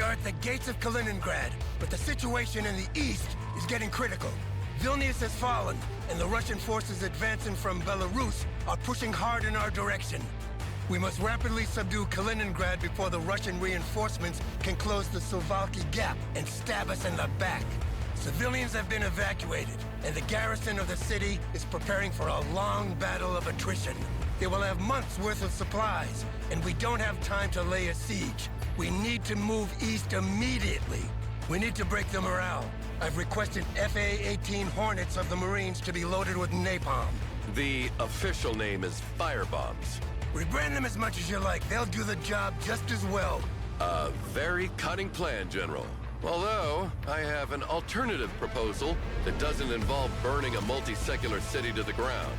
are at the gates of Kaliningrad, but the situation in the east is getting critical. Vilnius has fallen, and the Russian forces advancing from Belarus are pushing hard in our direction. We must rapidly subdue Kaliningrad before the Russian reinforcements can close the Suwalki Gap and stab us in the back. Civilians have been evacuated, and the garrison of the city is preparing for a long battle of attrition. They will have months' worth of supplies, and we don't have time to lay a siege. We need to move east immediately. We need to break the morale. I've requested FA-18 Hornets of the Marines to be loaded with napalm. The official name is firebombs. Rebrand them as much as you like. They'll do the job just as well. A very cunning plan, General. Although, I have an alternative proposal that doesn't involve burning a multi-secular city to the ground.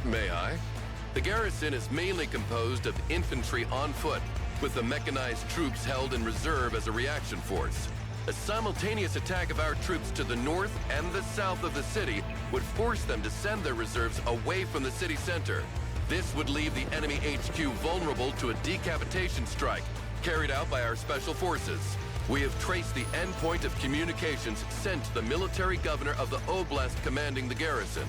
May I? The garrison is mainly composed of infantry on foot, with the mechanized troops held in reserve as a reaction force. A simultaneous attack of our troops to the north and the south of the city would force them to send their reserves away from the city center. This would leave the enemy HQ vulnerable to a decapitation strike, carried out by our special forces. We have traced the endpoint of communications sent to the military governor of the oblast commanding the garrison.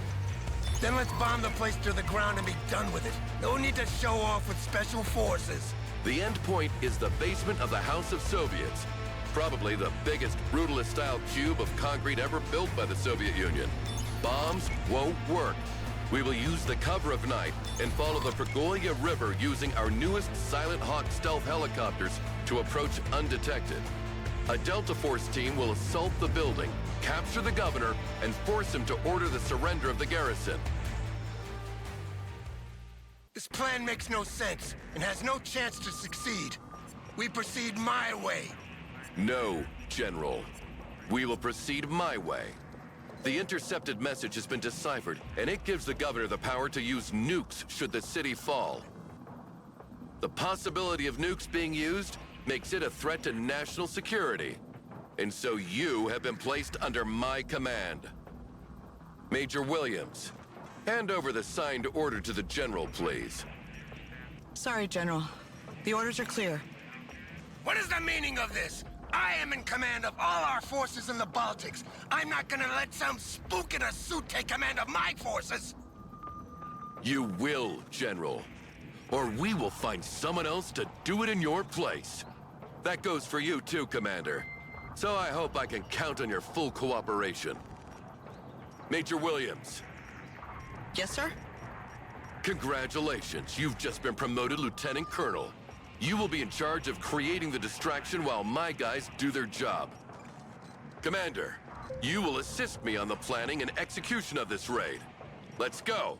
Then let's bomb the place to the ground and be done with it. No need to show off with special forces. The endpoint is the basement of the House of Soviets. Probably the biggest brutalist-style cube of concrete ever built by the Soviet Union. Bombs won't work. We will use the cover of night and follow the Pergolia River using our newest Silent Hawk stealth helicopters to approach undetected. A Delta Force team will assault the building, capture the governor, and force him to order the surrender of the garrison. This plan makes no sense and has no chance to succeed. We proceed my way. No, General. We will proceed my way. The intercepted message has been deciphered, and it gives the governor the power to use nukes should the city fall. The possibility of nukes being used makes it a threat to national security. And so you have been placed under my command. Major Williams, hand over the signed order to the General, please. Sorry, General. The orders are clear. What is the meaning of this? I am in command of all our forces in the Baltics. I'm not gonna let some spook in a suit take command of my forces. You will, General. Or we will find someone else to do it in your place. That goes for you too, Commander. So I hope I can count on your full cooperation. Major Williams. Yes, sir? Congratulations, you've just been promoted Lieutenant Colonel. You will be in charge of creating the distraction while my guys do their job. Commander, you will assist me on the planning and execution of this raid. Let's go.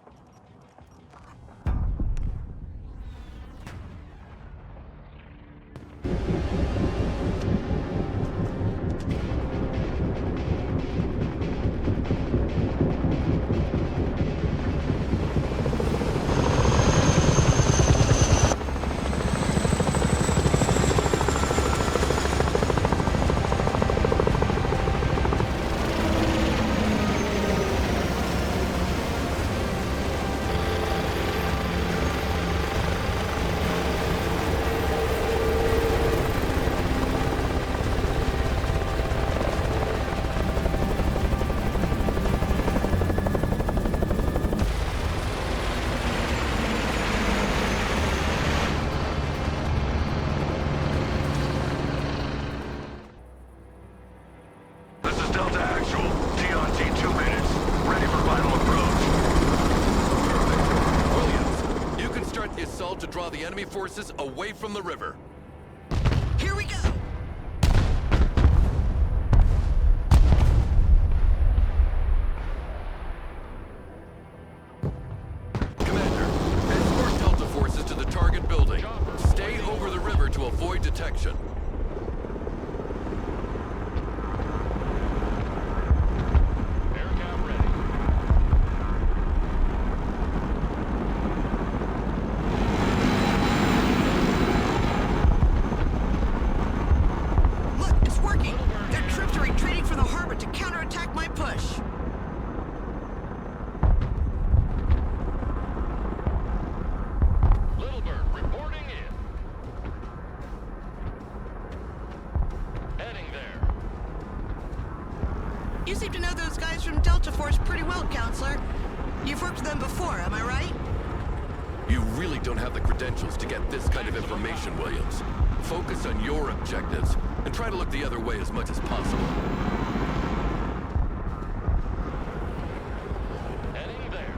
To draw the enemy forces away from the river. Here we go! Commander, escort Delta forces to the target building. Stay over the river to avoid detection. from Delta Force pretty well, Counselor. You've worked with them before, am I right? You really don't have the credentials to get this kind of information, Williams. Focus on your objectives, and try to look the other way as much as possible. Heading there.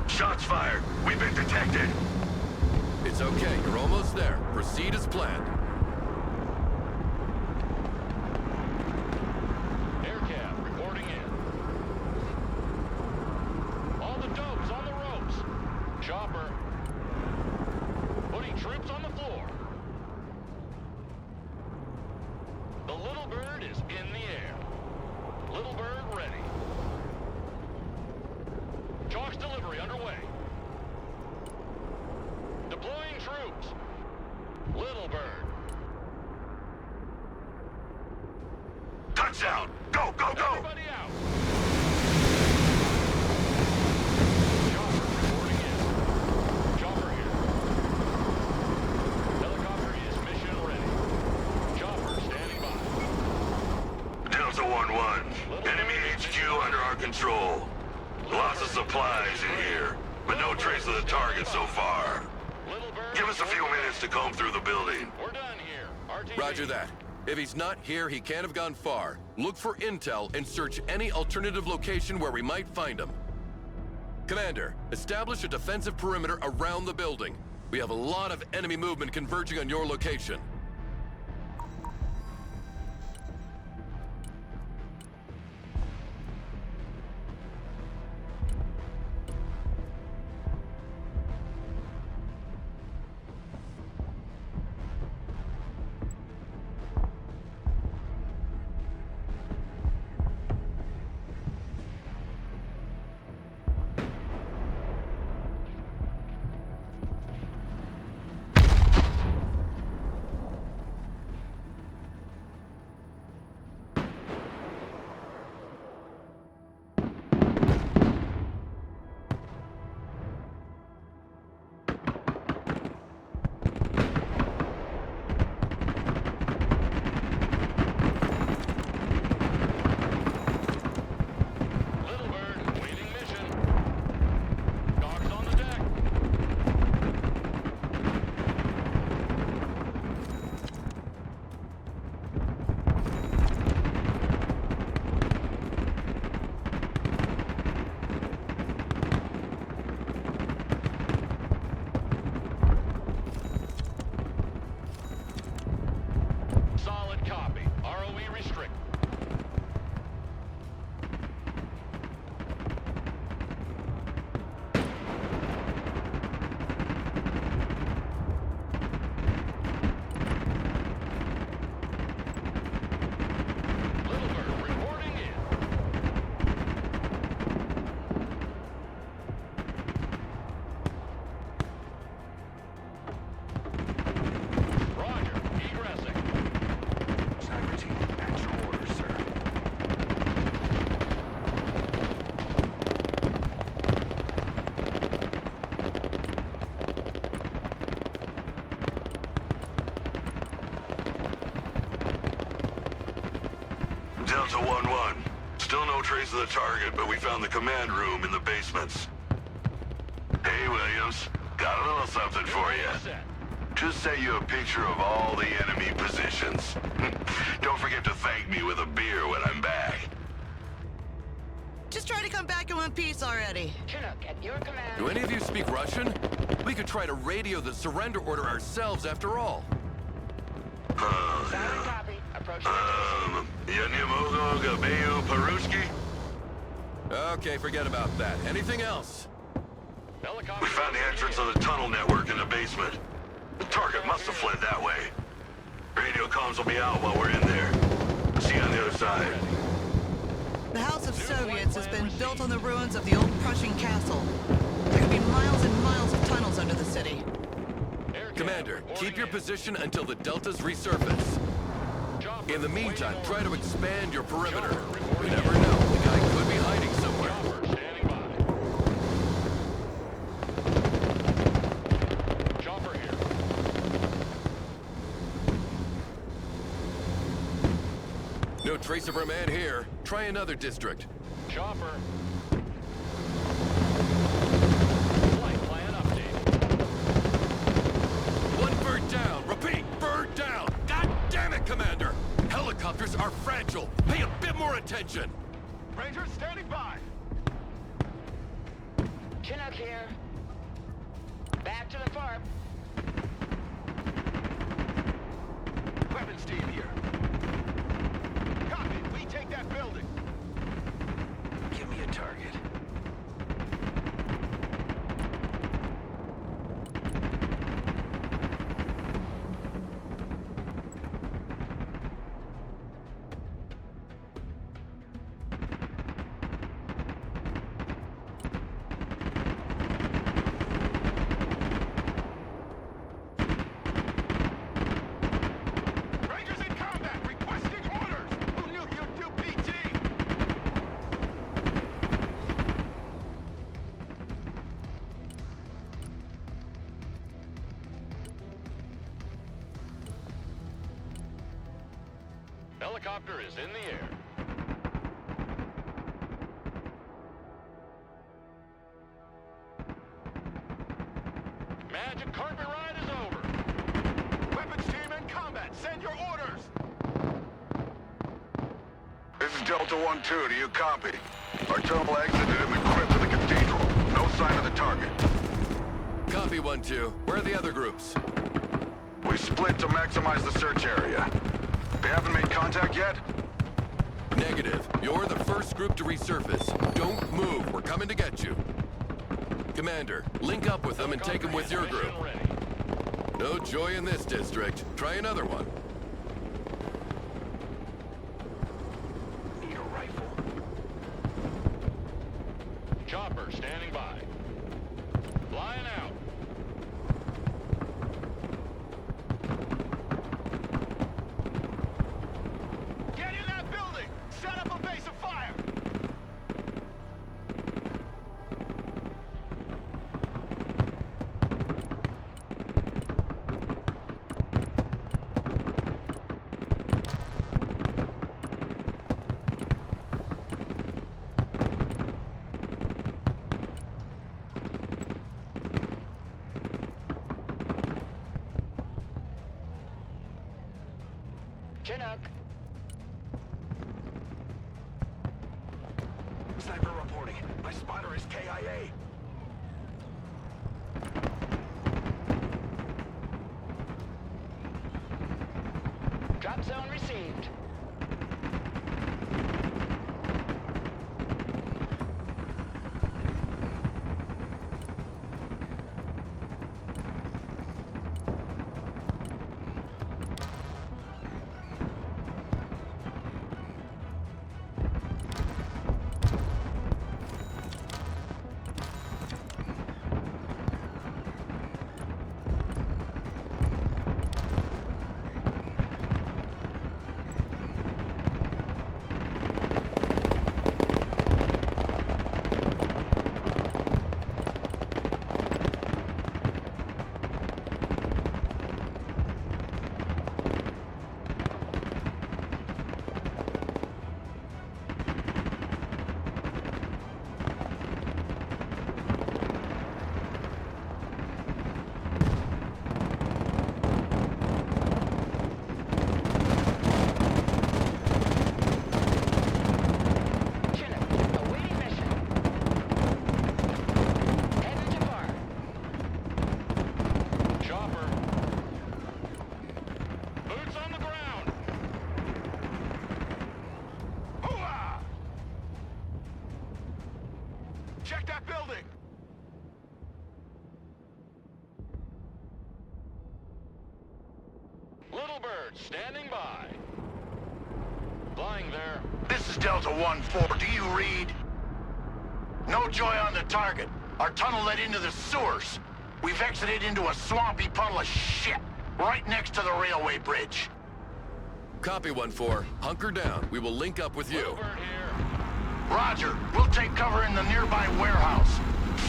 Shots fired. We've been detected. It's okay, you're almost there. Proceed as planned. Aircab reporting in. All the dopes on the ropes. Chopper. Putting troops on the floor. The Little Bird is in the air. Little Bird ready. Chalk's delivery underway. Deploying troops. Little Bird. Touchdown. Go, go, go. Everybody out. Chopper reporting in. Chopper here. Helicopter is mission ready. Chopper standing by. Delta 1-1. Enemy HQ under our control. Lots of supplies in here, but no trace of the target so far. Little Bird. Give us a few minutes to comb through the building. We're done here. RTB. Roger that. If he's not here, he can't have gone far. Look for intel and search any alternative location where we might find him. Commander, establish a defensive perimeter around the building. We have a lot of enemy movement converging on your location. Little Bird waiting mission. Dogs on the deck. Solid copy. ROE restrict. Little Bird reporting in. Roger. Egressing. Cyber team, at your orders, sir. Delta 1-1. Still no trace of the target, but we found the command room in the basements. Hey, Williams. Got a little something for you. Set. Just sent you a picture of all the enemy positions. Don't forget to thank me with a beer when I'm back. Just try to come back in one piece already. Chinook, at your command. Do any of you speak Russian? We could try to radio the surrender order ourselves after all. Solid copy. Approaching Я не могу говорю по-русски? Okay, forget about that. Anything else? Helicopter. We found the entrance of the tunnel network in the basement. The target must have fled that way. Radio comms will be out while we're in there. See you on the other side. The House of Soviets has been built on the ruins of the old Prussian castle. There could be miles and miles of tunnels under the city. Commander, keep your position until the Deltas resurface. In the meantime, try to expand your perimeter. You never know, the guy could be hiding somewhere. Chopper standing by. Chopper here. No No trace of our man here. Try another district. Chopper. Flight plan updated. One bird down. Repeat, bird down. God damn it, Commander. Helicopters are fragile. Pay a bit more attention. Rangers standing by. Chinook here. Back to the farm. Weapons team here. Copy. We take that building. Give me a target. Rangers in combat. Requesting orders. Who knew you'd do PT? Helicopter is in the air. Magic carpet ride is over. Weapons team in combat. Send your orders. This is Delta 1-2. Do you copy? Our tunnel exited and equipped to the cathedral. No sign of the target. Copy 1-2. Where are the other groups? We split to maximize the search area. They haven't made contact yet? Negative. You're the first group to resurface. Don't move. We're coming to get you. Commander, link up with them and take them with your group. Mission ready. No joy in this district. Try another one. Need a rifle. Chopper standing by. Flying out. Get in that building! Set up a base of fire! Chinook. Sniper reporting. My spotter is KIA. Drop zone received. Check that building! Little Bird, standing by. Flying there. This is Delta 1-4. Do you read? No joy on the target. Our tunnel led into the sewers. We've exited into a swampy puddle of shit, right next to the railway bridge. Copy 1-4. Hunker down. We will link up with you. Little Bird here. Roger. We'll take cover in the nearby warehouse.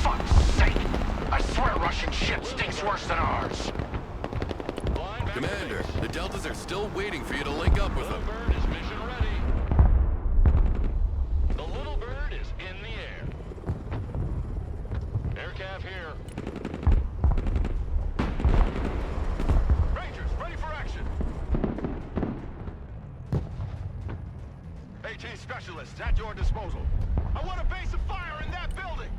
Fuck's sake. I swear Russian shit stinks worse than ours. Flying back to Commander, base. the Deltas are still waiting for you to link up with Little them. Bird is mission ready. is at your disposal. I want a base of fire in that building!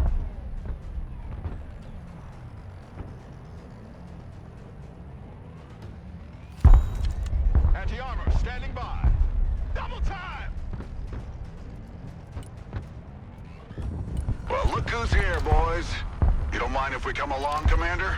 Anti-armor standing by. Double time! Well, look who's here, boys. You don't mind if we come along, Commander?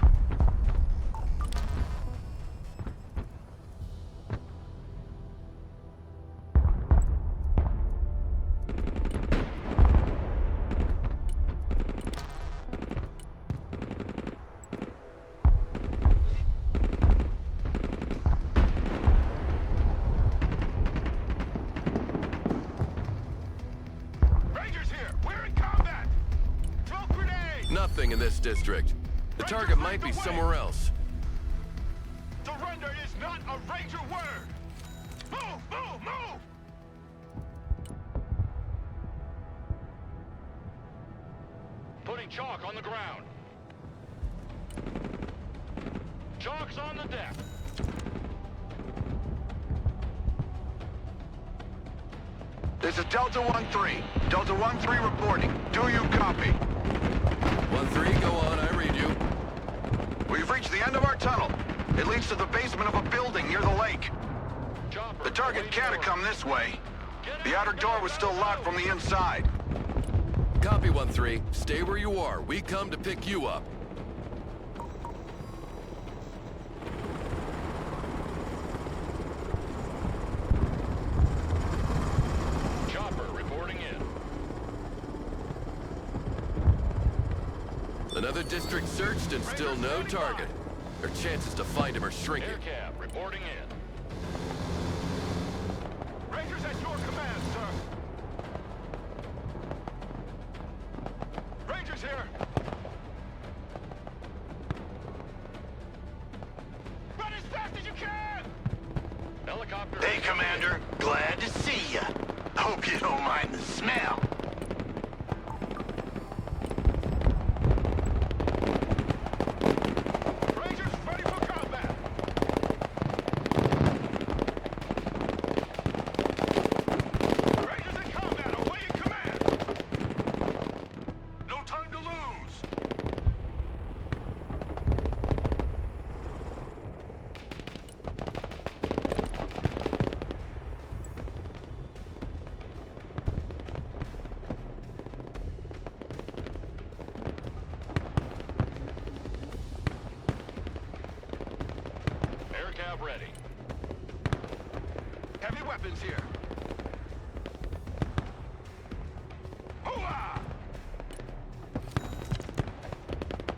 Nothing in this district. The target might be somewhere else. Surrender is not a Ranger word! Move! Move! Move! Putting chalk on the ground. Chalk's on the deck. This is Delta 1-3. Delta 1-3 reporting. Do you copy? 1-3, go on, I read you. We've reached the end of our tunnel. It leads to the basement of a building near the lake. Chopper, The target can't have come this way. The outer door was still locked from the inside. Copy, 1-3. Stay where you are. We come to pick you up. Chopper reporting in. Another district searched and still no target. Our chances to find him are shrinking. Air cab reporting in. Rangers at your command, sir! Rangers here! Run as fast as you can! Helicopter. Hey, Commander. Glad to see ya. Hope you don't mind the smell. Rangers ready for combat! Rangers in combat, awaiting command! No time to lose! Air cab ready. Heavy weapons here. Hooah!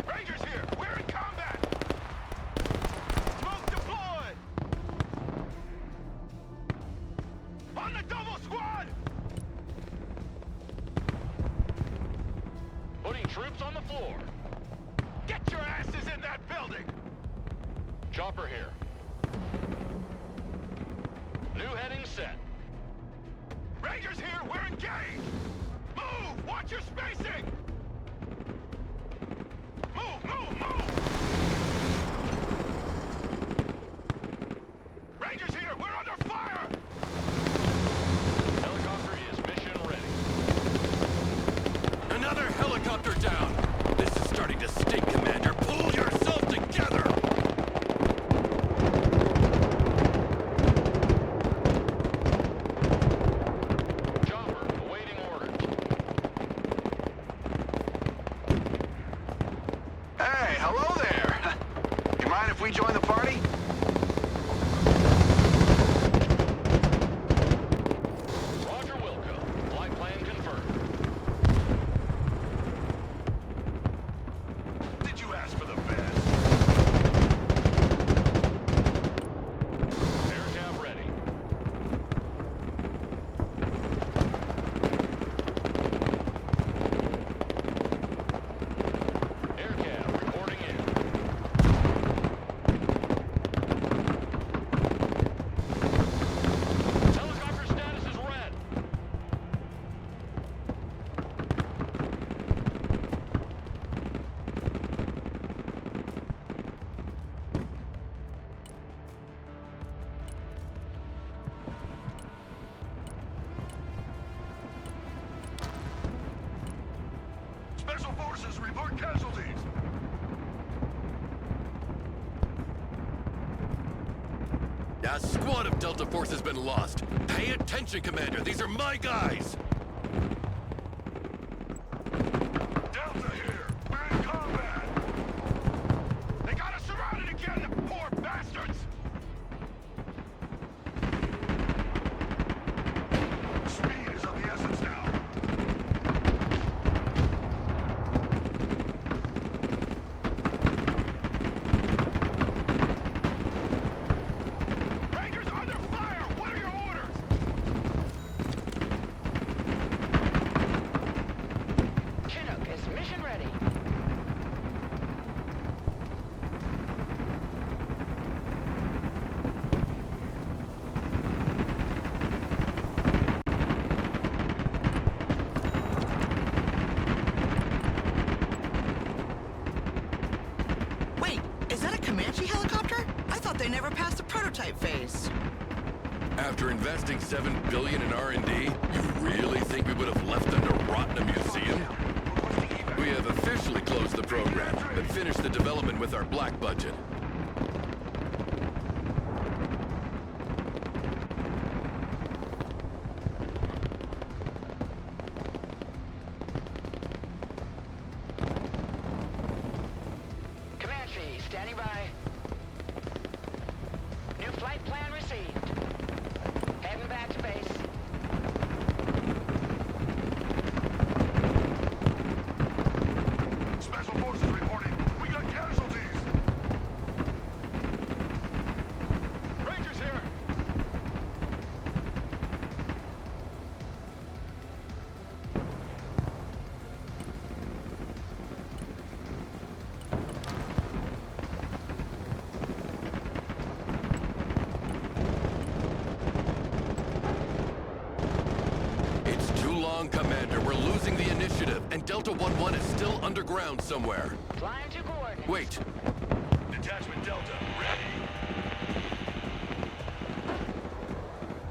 Rangers here. We're in combat. Smoke deployed. On the double squad. Putting troops on the floor. Get your asses in that building. Chopper here. New heading set. Rangers here. We're engaged. Move. Watch your spacing. Move. Move. Move. Rangers here. We're under fire. Helicopter is mission ready. Another helicopter down. This is starting to stink, Commander. Pull yourself together. Chopper awaiting orders. Hey, hello there. You mind if we join the party? Roger Wilco. Flight plan confirmed. Did you ask for the best? Air cab ready. Air cab reporting in. Special Forces report casualties. A squad of Delta Force has been lost. Pay attention, Commander. These are my guys. Delta here. We're in combat. They got us surrounded again, the poor bastards. Speed is of the essence now. Rangers under fire! What are your orders? Chinook is mission ready. Wait, is that a Comanche helicopter? I thought they never passed the prototype phase. After investing $7 billion in R&D, you really think we would have left them to rot in a museum? We have officially closed the program, but finished the development with our black budget. Comanche, standing by. New flight plan received. Heading back to base. Special Forces reporting. We got casualties. Rangers here. It's too long, Commander. We're losing the initiative, and Delta 1-1 is still underground somewhere. Flying to coordinates. Wait, Detachment Delta, ready.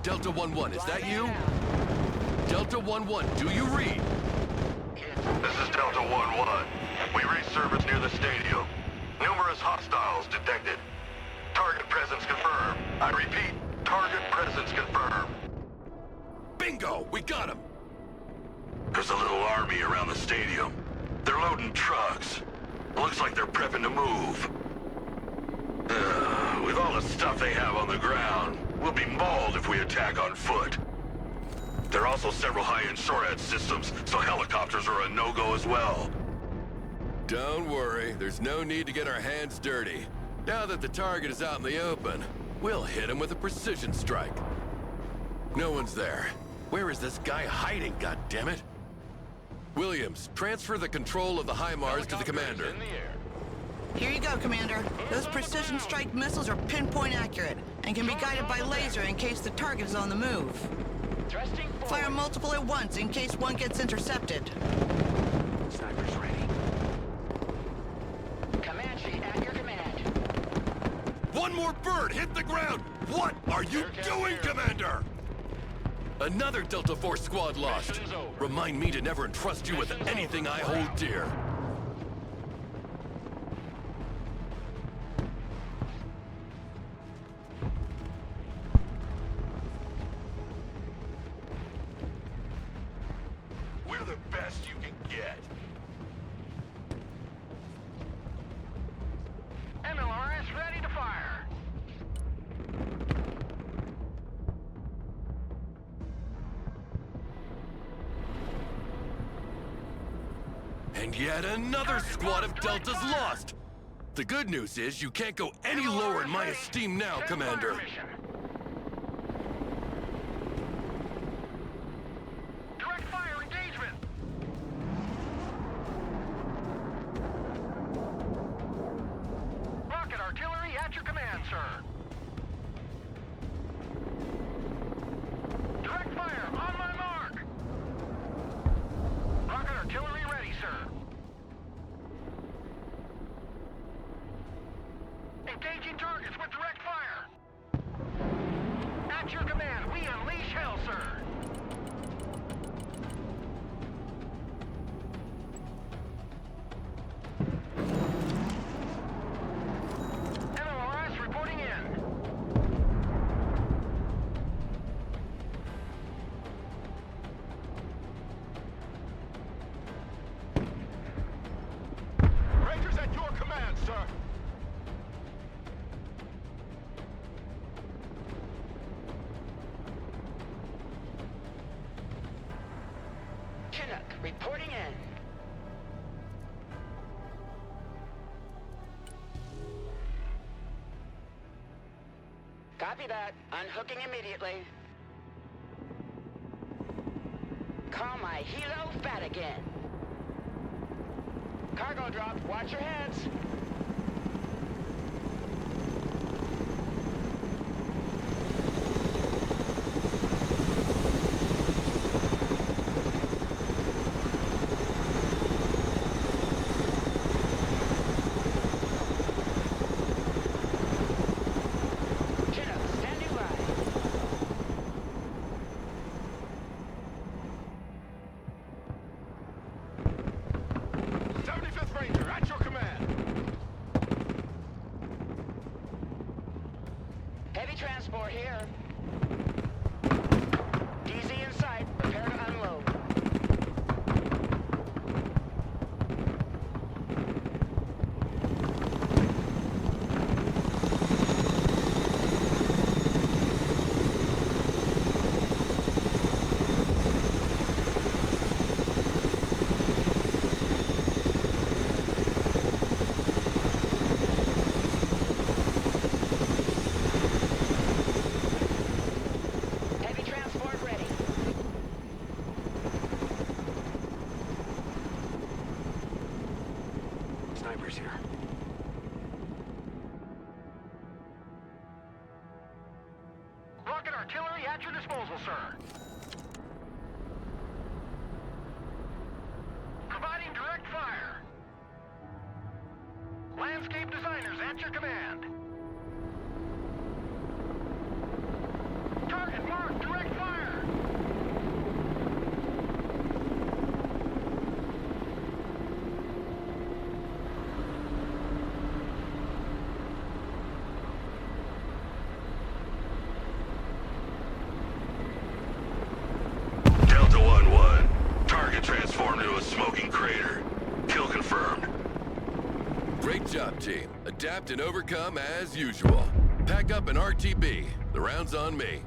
Delta 1-1, is that Flying you? out. Delta 1-1, do you read? This is Delta 1-1. We resurfaced near the stadium. Numerous hostiles detected. Target presence confirmed. I repeat, target presence confirmed. Bingo! We got him! There's a little army around the stadium. They're loading trucks. Looks like they're prepping to move. With all the stuff they have on the ground, we'll be mauled if we attack on foot. There are also several high-end SORAD systems, so helicopters are a no-go as well. Don't worry, there's no need to get our hands dirty. Now that the target is out in the open, we'll hit him with a precision strike. No one's there. Where is this guy hiding, goddammit? Williams, transfer the control of the HIMARS to the commander. In the air. Here you go, Commander. Those precision strike missiles are pinpoint accurate and can be guided by laser in case the target is on the move. Thrusting forward. Fire multiple at once in case one gets intercepted. Snipers ready. Comanche at your command. One more bird hit the ground! What are you doing, Commander? Another Delta Force squad lost. Mission's over. Remind me to never entrust you with Mission's anything over. I hold dear. We're the best you can get. MLRS ready to fire. And yet another squad of Deltas lost! The good news is you can't go any lower in my esteem now, Commander. Direct fire engagement. Rocket artillery at your command, sir. Direct fire on my mark. Rocket artillery ready, sir. Engaging targets with direct fire. At your command, we unleash hell, sir. Chinook, reporting in. Copy that. Unhooking immediately. Call my helo fat again. Cargo drop. Watch your heads. Heavy transport here. DZ in sight. Prepare to unload. Snipers here. Rocket artillery at your disposal, sir. Providing direct fire. Landscape designers at your command. Target marked, direct fire. Delta 1-1. Target transformed into a smoking crater. Kill confirmed. Great job, team. Adapt and overcome as usual. Pack up an RTB. The round's on me.